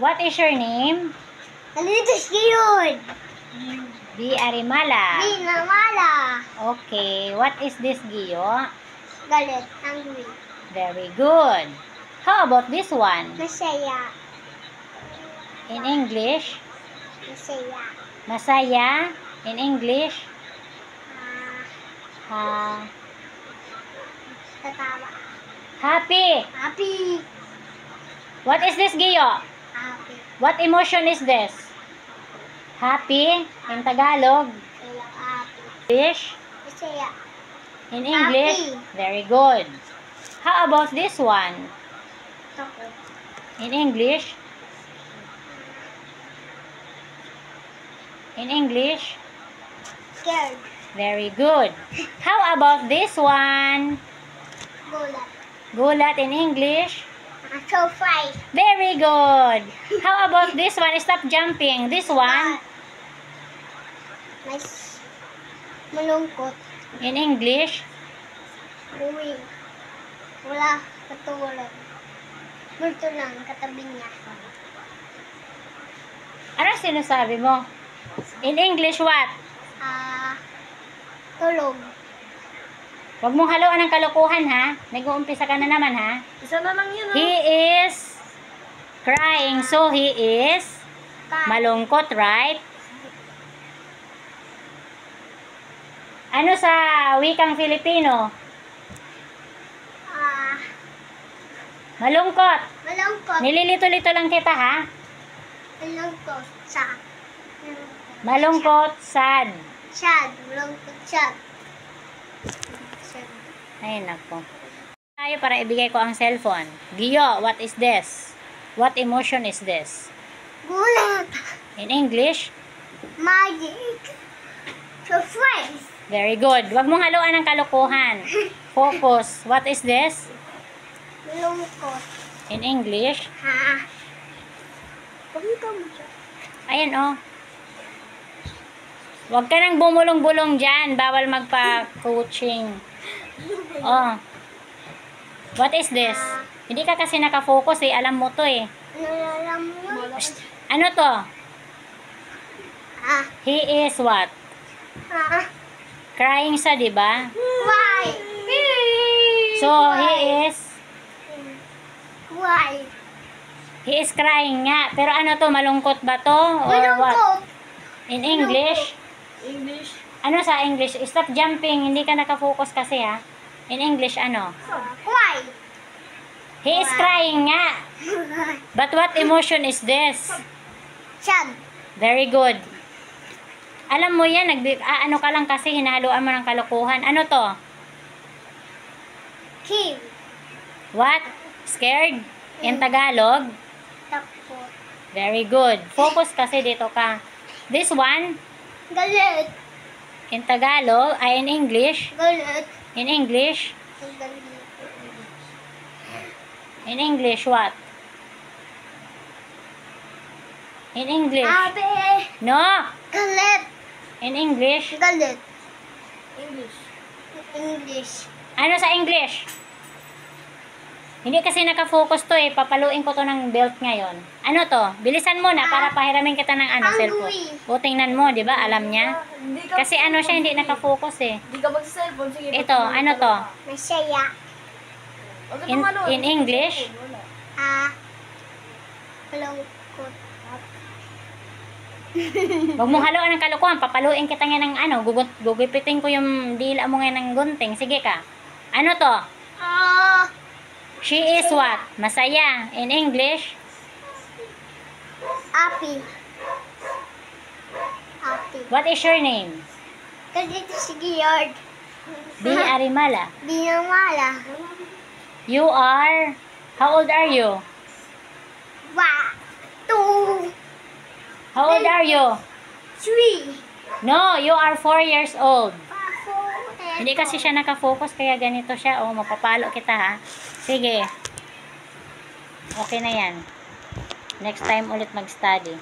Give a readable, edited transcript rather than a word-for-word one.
What is your name? Nalitos yun. B. Arimala. Namala. Okay. What is this, Giyo? Galit. Hungry. Very good. How about this one? Masaya. In English? Masaya. Masaya. In English? Tatawa. Happy. Happy. What is this, Giyo? Happy. What emotion is this? Happy. In Tagalog? Happy. English? Masaya. In English? Happy. Very good. How about this one? Takot. In English? In English? Scared. Very good. How about this one? Gulat. Gulat in English? Surprise. Very good. How about this one? Stop jumping. This one? Nice. Malungkot. In English? Uwi. Wala. Katulad. Multo lang. Katabi niya. Ano sinasabi mo? In English, what? Tulog. Huwag mong haluan ng kalokohan, ha? Nag-uumpisa ka na naman, ha? Isa na lang yun, He is crying, so he is malungkot, right? Ano sa wikang Filipino? Malungkot. Malungkot. Nililito-lito lang kita, ha? Malungkot. Sa. Malungkot, sad. Sad. Malungkot. Sad. Ay, nako. Tayo para ibigay ko ang cellphone. Giyo, what is this? What emotion is this? Gulat. In English? Magic. Surprise. Very good. Huwag mong haluan ng kalokohan. Focus. What is this? Malungkot. In English? Pagkita mo siya. Ayan, oh. Huwag ka nang bumulong-bulong dyan. Bawal magpa-coaching. Oh. What is this? Hindi ka kasi nakafocus, eh. Alam mo to, eh. Alam mo? Ano to? He is what? Crying siya, di ba? Why? So, he is? Why? He is crying nga. Pero ano to? Malungkot ba to? Or what? Malungkot. In English? English. Ano sa English? Stop jumping. Hindi ka nakafocus kasi, ha? In English, ano? Why? He is crying nga. But what emotion is this? Sad. Very good. Alam mo yan, ano ka lang kasi, hinahaluan mo ng kalokohan. Ano to? Cave. What? Scared? In Tagalog? Takot. Very good. Focus kasi dito ka. This one? Galit. In Tagalog? Ay, in English? Galit. In English? Galit. In English, what? In English? Abe. No! Galit. In English? Galit. English. English. Ano sa English? Hindi kasi nakafocus to, eh. Papaluin ko to ng belt ngayon. Ano to? Bilisan mo na para pahiramin kita ng cellphone. O, tingnan mo, di ba? Alam niya. Kasi ano siya, hindi nakafocus, eh. Hindi ka mag-cellphone. Sige. Ito, ano to? Masaya. In English? Malungkot. Huwag mong haluan ng kalokohan. Papaluin kita ngayon ng gugupitin ko yung dila mo ngayon ng gunting. Sige ka. Ano to? She is what? Masaya. In English? Happy. Happy. What is your name? Galit si Giyard. B. Arimala. Binamala. You are? How old are you? Two. How old are you? 3. No, you are 4 years old. Hindi kasi siya nakafocus, kaya ganito siya. O, mapapalo kita, ha? Sige. Okay na yan. Next time ulit mag-study.